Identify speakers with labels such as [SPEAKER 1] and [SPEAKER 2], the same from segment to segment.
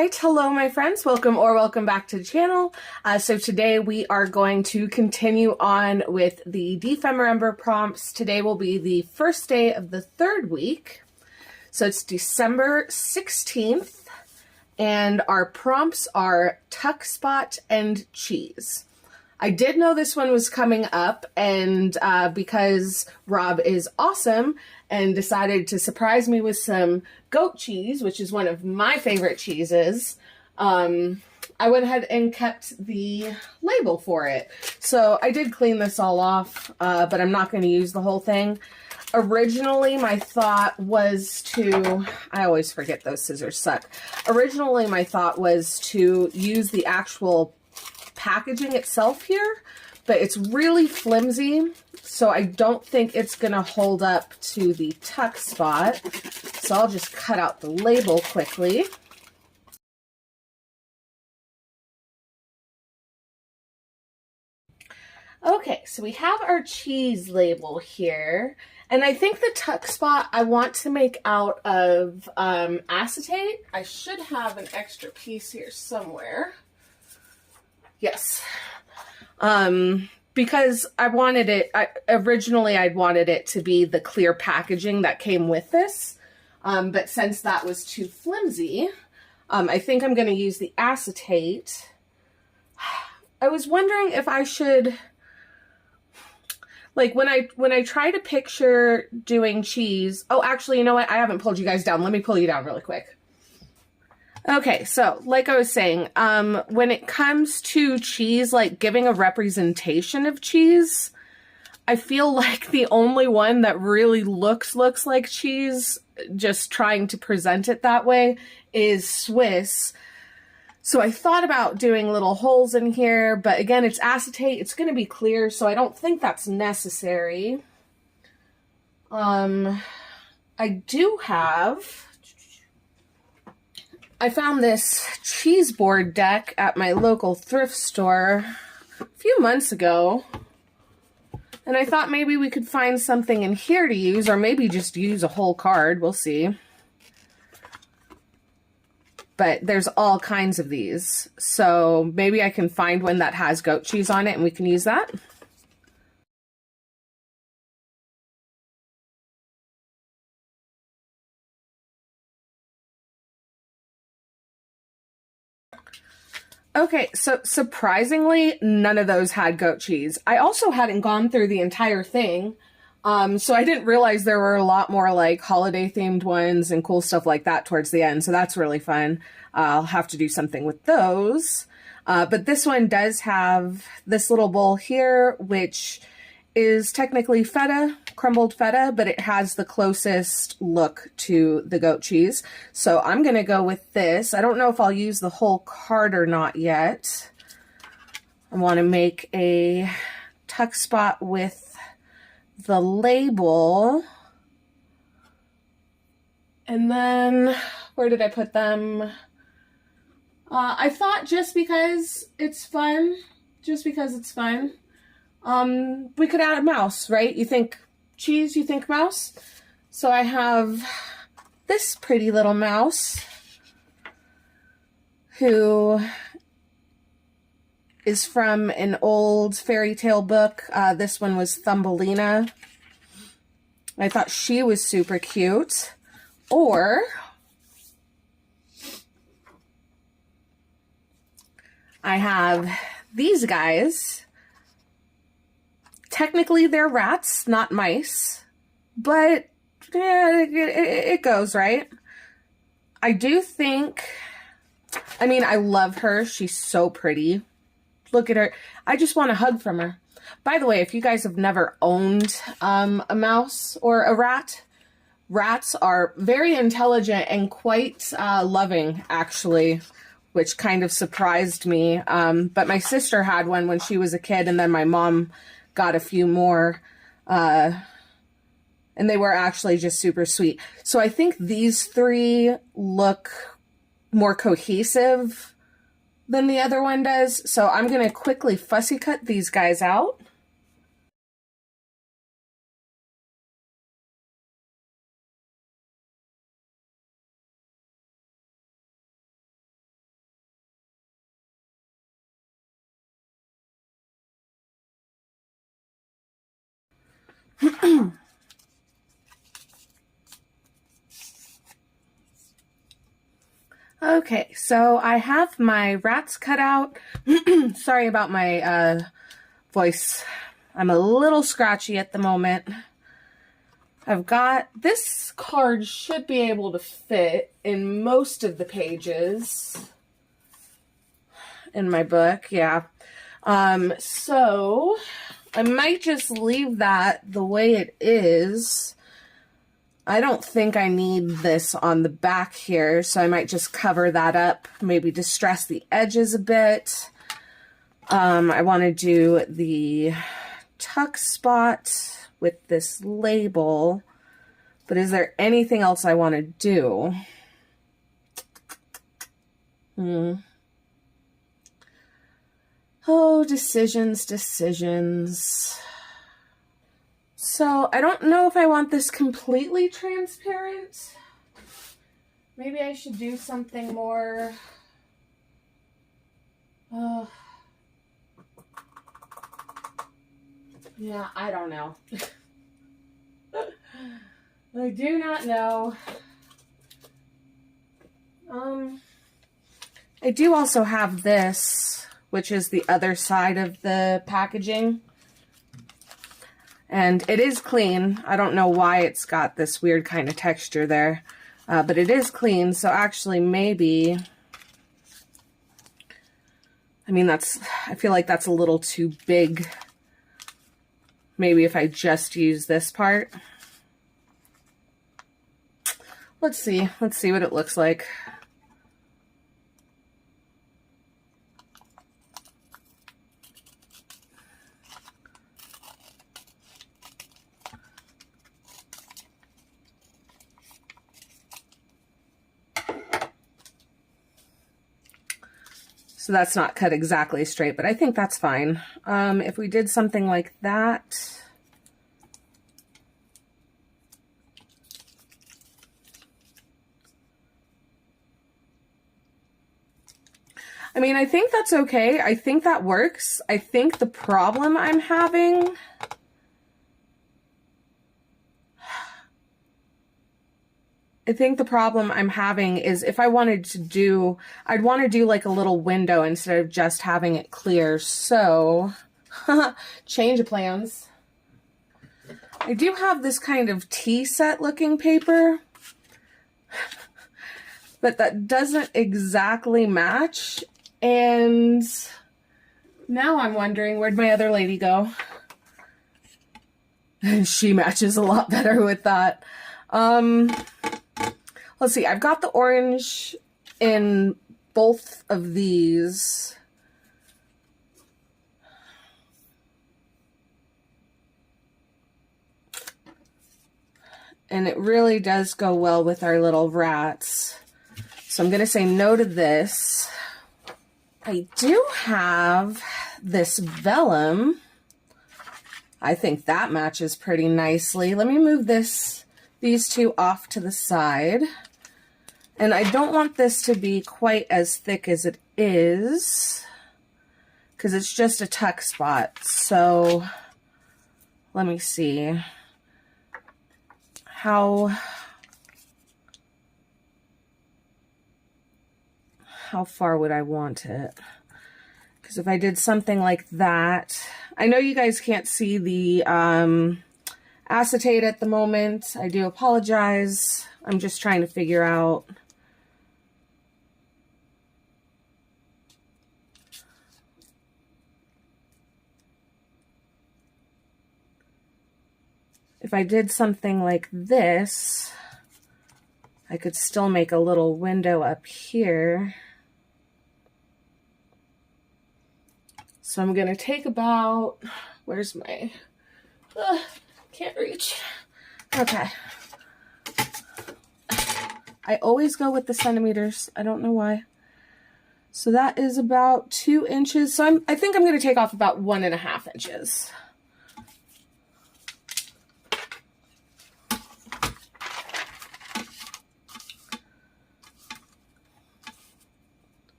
[SPEAKER 1] right, hello my friends, welcome back to the channel. So today we are going to continue on with the Defember prompts. Today will be the first day of the third week. So it's December 16th and our prompts are tuck spot and cheese. I did know this one was coming up, and because Rob is awesome and decided to surprise me with some goat cheese, which is one of my favorite cheeses, I went ahead and kept the label for it. So I did clean this all off, but I'm not going to use the whole thing. Originally, my thought was to, I always forget those scissors suck. Originally, my thought was to use the actual packaging itself here, but it's really flimsy, so I don't think it's gonna hold up to the tuck spot. So I'll just cut out the label quickly. Okay, so we have our cheese label here, and I think the tuck spot I want to make out of acetate. I should have an extra piece here somewhere. Yes, because I wanted it, originally I'd wanted it to be the clear packaging that came with this, but since that was too flimsy, I think I'm going to use the acetate. I was wondering if I should, like when I try to picture doing cheese, oh, actually, you know what? I haven't pulled you guys down. Let me pull you down really quick. Okay, so like I was saying, when it comes to cheese, like giving a representation of cheese, I feel like the only one that really looks like cheese, just trying to present it that way, is Swiss. So I thought about doing little holes in here, but again, it's acetate. It's going to be clear, so I don't think that's necessary. I do have... I found this cheese board deck at my local thrift store a few months ago, and I thought maybe we could find something in here to use, or maybe just use a whole card. We'll see. But there's all kinds of these, so maybe I can find one that has goat cheese on it and we can use that. Okay, so surprisingly, none of those had goat cheese. I also hadn't gone through the entire thing, so I didn't realize there were a lot more like holiday themed ones and cool stuff like that towards the end, so that's really fun. I'll have to do something with those. But this one does have this little bowl here, which is technically feta, crumbled feta, but it has the closest look to the goat cheese. So I'm going to go with this. I don't know if I'll use the whole card or not yet. I want to make a tuck spot with the label. And then, where did I put them? I thought just because it's fun, we could add a mouse, right? You think cheese, you think mouse. So I have this pretty little mouse who is from an old fairy tale book. This one was Thumbelina. I thought she was super cute. Or I have these guys. Technically, they're rats, not mice, but yeah, it goes, right? I do think, I mean, I love her. She's so pretty. Look at her. I just want a hug from her. By the way, if you guys have never owned a mouse or a rat, rats are very intelligent and quite loving, actually, which kind of surprised me. But my sister had one when she was a kid, and then my mom got a few more, and they were actually just super sweet. So I think these three look more cohesive than the other one does. So I'm going to quickly fussy cut these guys out. Okay, so I have my rats cut out. Sorry about my voice. I'm a little scratchy at the moment. I've got, this card should be able to fit in most of the pages in my book, yeah. So I might just leave that the way it is. I don't think I need this on the back here, so I might just cover that up, maybe distress the edges a bit. I want to do the tuck spot with this label, but is there anything else I want to do? Oh, decisions. So I don't know if I want this completely transparent. Maybe I should do something more. Yeah, I don't know. I do not know. I do also have this, which is the other side of the packaging. And it is clean. I don't know why it's got this weird kind of texture there. But it is clean, so actually maybe... I mean, I feel like that's a little too big. Maybe if I just use this part. Let's see what it looks like. So that's not cut exactly straight, but I think that's fine. If we did something like that... I mean, I think that's okay. I think that works. I think the problem I'm having... is if I wanted to do... I'd want to do like a little window instead of just having it clear. So, change of plans. I do have this kind of tea set looking paper. But that doesn't exactly match. And now I'm wondering, where'd my other lady go? She matches a lot better with that. Let's see, I've got the orange in both of these. And it really does go well with our little rats. So I'm going to say no to this. I do have this vellum. I think that matches pretty nicely. Let me move these two off to the side. And I don't want this to be quite as thick as it is, because it's just a tuck spot. So let me see how far would I want it? Because if I did something like that, I know you guys can't see the acetate at the moment. I do apologize. I'm just trying to figure out. If I did something like this, I could still make a little window up here. So I'm going to take about, where's my, can't reach. Okay. I always go with the centimeters. I don't know why. So that is about 2 inches. So I think I'm going to take off about 1.5 inches.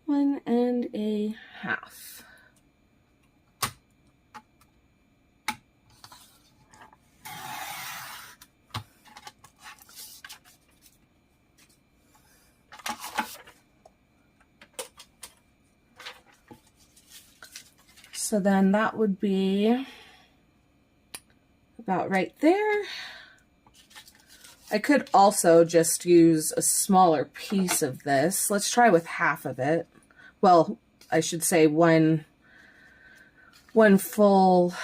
[SPEAKER 1] One and a half. So then that would be about right there. I could also just use a smaller piece of this. Let's try with half of it. Well, I should say one full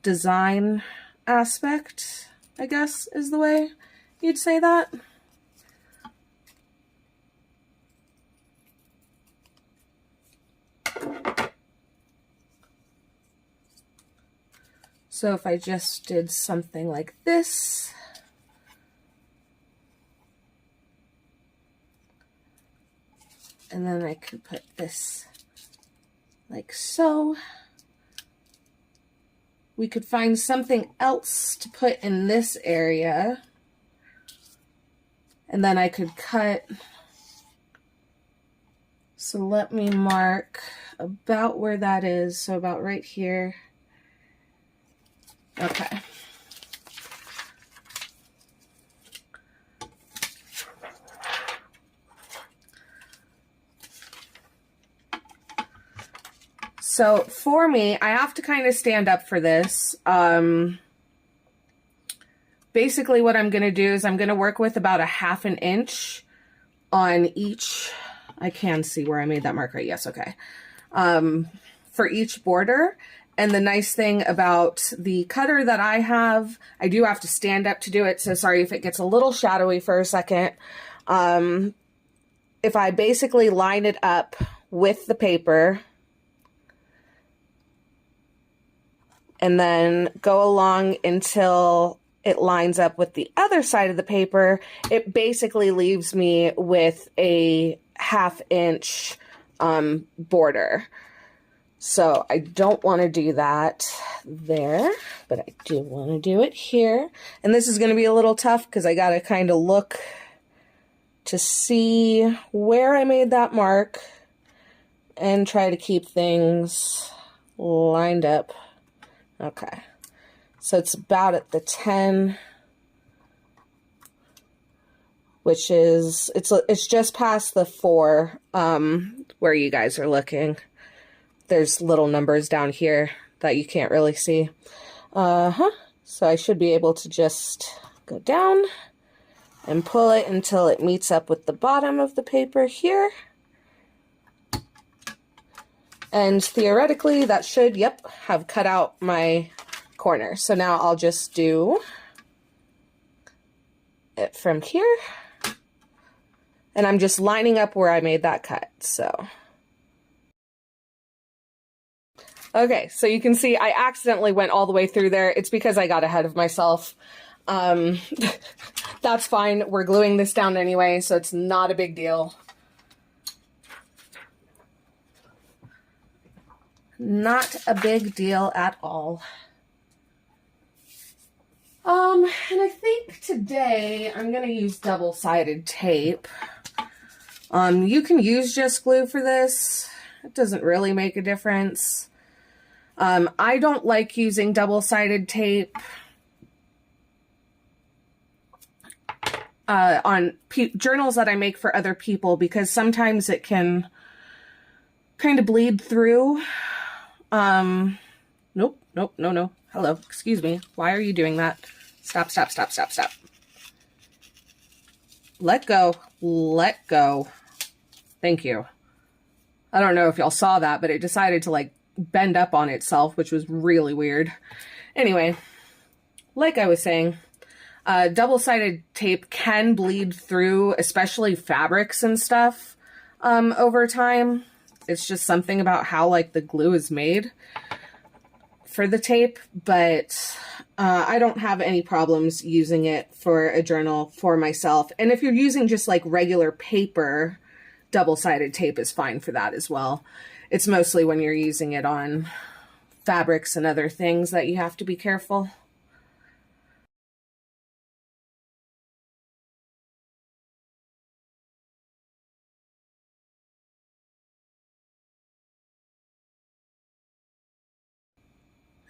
[SPEAKER 1] design aspect, I guess, is the way you'd say that. So if I just did something like this, and then I could put this like so. We could find something else to put in this area, and then I could cut. So let me mark about where that is. So about right here. Okay. So for me, I have to kind of stand up for this. Basically what I'm going to do is I'm going to work with about a 1/2 inch on each. I can see where I made that mark, right? Yes, okay. For each border. And the nice thing about the cutter that I have, I do have to stand up to do it, so sorry if it gets a little shadowy for a second. If I basically line it up with the paper and then go along until it lines up with the other side of the paper, it basically leaves me with a 1/2 inch border. So I don't want to do that there, but I do want to do it here. And this is going to be a little tough because I got to kind of look to see where I made that mark and try to keep things lined up. Okay, so it's about at the 10, which is, it's just past the 4 where you guys are looking. There's little numbers down here that you can't really see. So I should be able to just go down and pull it until it meets up with the bottom of the paper here. And theoretically that should, yep, have cut out my corner. So now I'll just do it from here. And I'm just lining up where I made that cut, so. Okay, so you can see I accidentally went all the way through there. It's because I got ahead of myself. That's fine. We're gluing this down anyway, so it's not a big deal. Not a big deal at all. And I think today I'm going to use double-sided tape. You can use just glue for this. It doesn't really make a difference. I don't like using double-sided tape on journals that I make for other people because sometimes it can kind of bleed through. Nope, no. Hello, excuse me. Why are you doing that? Stop. Let go. Let go. Thank you. I don't know if y'all saw that, but it decided to like bend up on itself, which was really weird. Anyway, like I was saying, double-sided tape can bleed through, especially fabrics and stuff, over time. It's just something about how like the glue is made for the tape, but I don't have any problems using it for a journal for myself. And if you're using just like regular paper, double-sided tape is fine for that as well. It's mostly when you're using it on fabrics and other things that you have to be careful.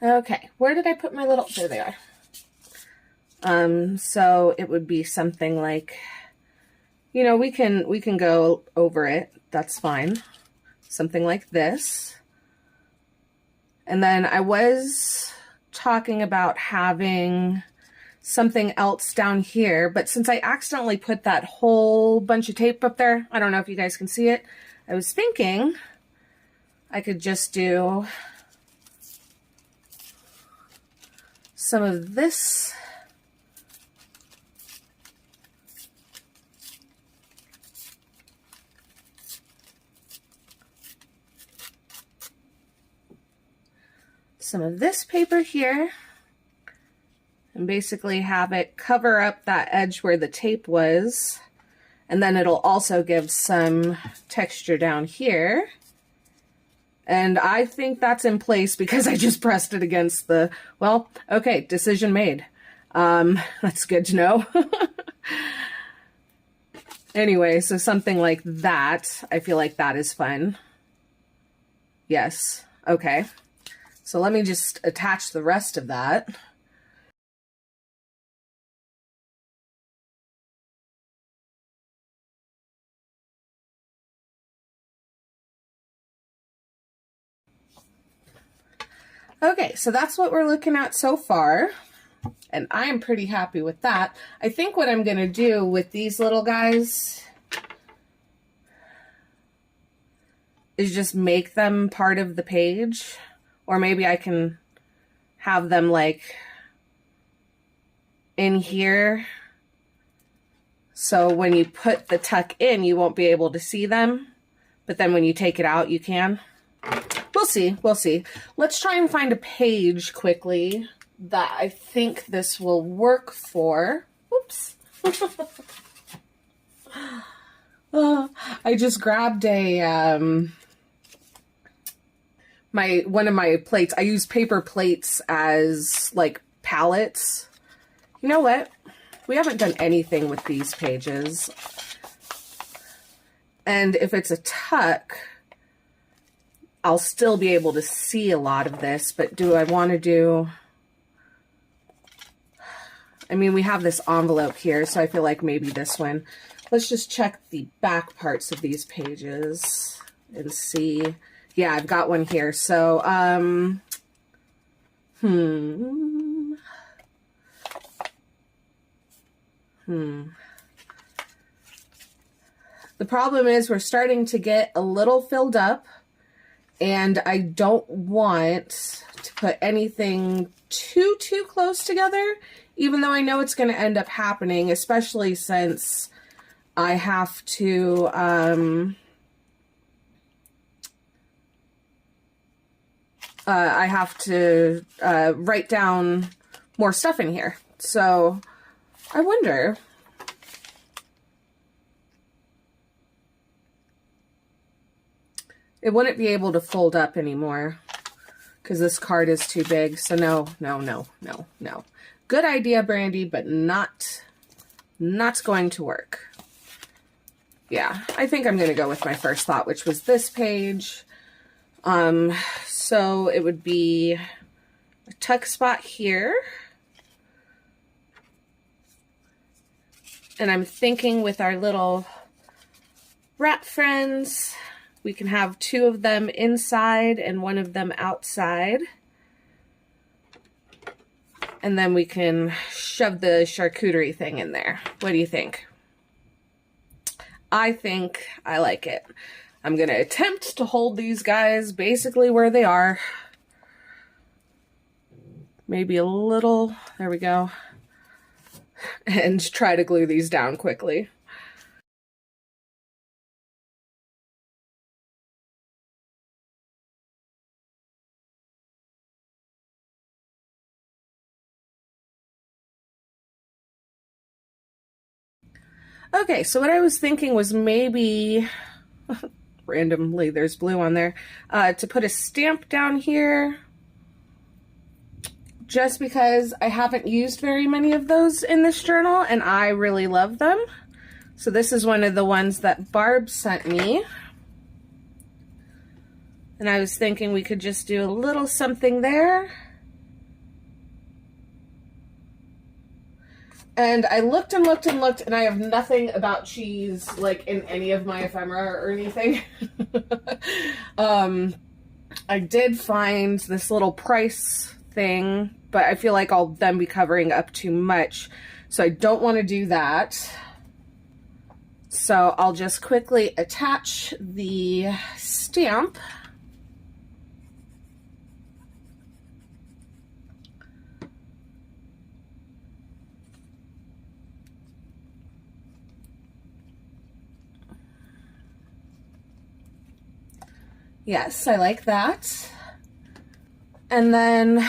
[SPEAKER 1] Okay, where did I put my little, there they are. So it would be something like, you know, we can go over it, that's fine. Something like this. And then I was talking about having something else down here, but since I accidentally put that whole bunch of tape up there, I don't know if you guys can see it, I was thinking I could just do some of this paper here and basically have it cover up that edge where the tape was, and then it'll also give some texture down here. And I think that's in place because I just pressed it against the, well, okay, decision made. That's good to know. Anyway, so something like that, I feel like that is fun. Yes, okay. So let me just attach the rest of that. Okay, so that's what we're looking at so far, and I'm pretty happy with that. I think what I'm gonna do with these little guys is just make them part of the page, or maybe I can have them like in here, so when you put the tuck in, you won't be able to see them, but then when you take it out, you can. We'll see, we'll see. Let's try and find a page quickly that I think this will work for. Oops. I just grabbed a, one of my plates. I use paper plates as like palettes. You know what? We haven't done anything with these pages. And if it's a tuck, I'll still be able to see a lot of this, but do I want to do... I mean, we have this envelope here, so I feel like maybe this one. Let's just check the back parts of these pages and see. Yeah, I've got one here. So, The problem is we're starting to get a little filled up, and I don't want to put anything too close together, even though I know it's going to end up happening, especially since I have to, write down more stuff in here. So I wonder... It wouldn't be able to fold up anymore because this card is too big. So no. Good idea, Brandy, but not going to work. Yeah, I think I'm going to go with my first thought, which was this page. So it would be a tuck spot here. And I'm thinking with our little wrap friends, we can have 2 of them inside and 1 of them outside. And then we can shove the charcuterie thing in there. What do you think? I think I like it. I'm going to attempt to hold these guys basically where they are. Maybe a little, there we go. And try to glue these down quickly. Okay, so what I was thinking was maybe, randomly there's blue on there, to put a stamp down here, just because I haven't used very many of those in this journal, and I really love them. So this is one of the ones that Barb sent me. And I was thinking we could just do a little something there. And I looked and looked and looked, and I have nothing about cheese, like, in any of my ephemera or anything. I did find this little price thing, but I feel like I'll then be covering up too much, so I don't want to do that. So I'll just quickly attach the stamp. Yes, I like that. And then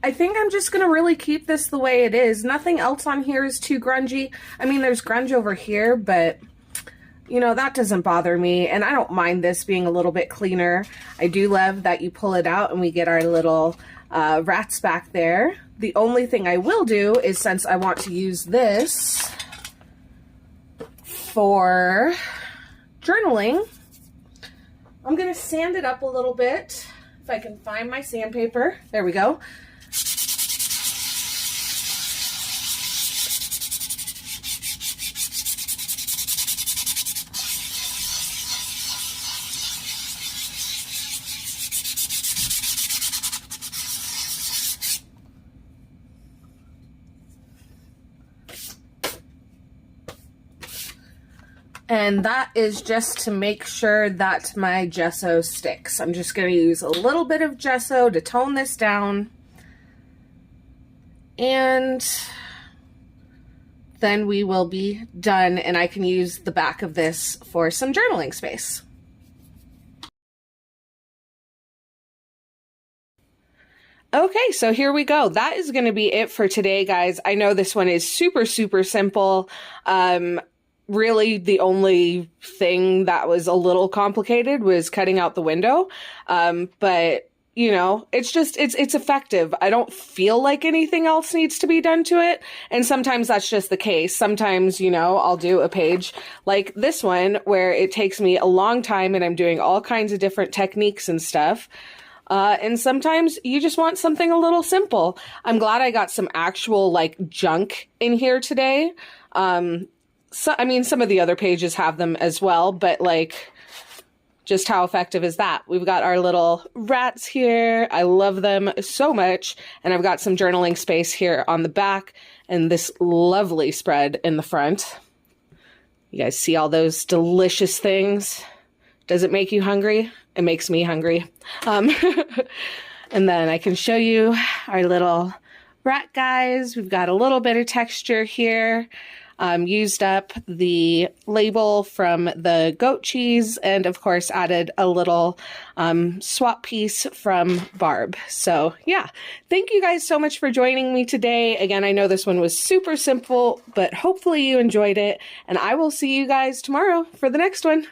[SPEAKER 1] I think I'm just gonna really keep this the way it is. Nothing else on here is too grungy. I mean, there's grunge over here, but you know, that doesn't bother me. And I don't mind this being a little bit cleaner. I do love that you pull it out and we get our little rats back there. The only thing I will do is, since I want to use this for journaling, I'm going to sand it up a little bit. If I can find my sandpaper. There we go. And that is just to make sure that my gesso sticks. I'm just going to use a little bit of gesso to tone this down. And then we will be done, and I can use the back of this for some journaling space. Okay, so here we go. That is going to be it for today, guys. I know this one is super, super simple. Really, the only thing that was a little complicated was cutting out the window. But you know, it's effective. I don't feel like anything else needs to be done to it. And sometimes that's just the case. Sometimes, you know, I'll do a page like this one where it takes me a long time and I'm doing all kinds of different techniques and stuff. And sometimes you just want something a little simple. I'm glad I got some actual like junk in here today. So, I mean, some of the other pages have them as well, but like, just how effective is that? We've got our little rats here. I love them so much. And I've got some journaling space here on the back and this lovely spread in the front. You guys see all those delicious things? Does it make you hungry? It makes me hungry. And then I can show you our little rat guys. We've got a little bit of texture here. Used up the label from the goat cheese and of course added a little swap piece from Barb. So yeah, thank you guys so much for joining me today. Again, I know this one was super simple, but hopefully you enjoyed it, and I will see you guys tomorrow for the next one.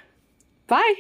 [SPEAKER 1] Bye.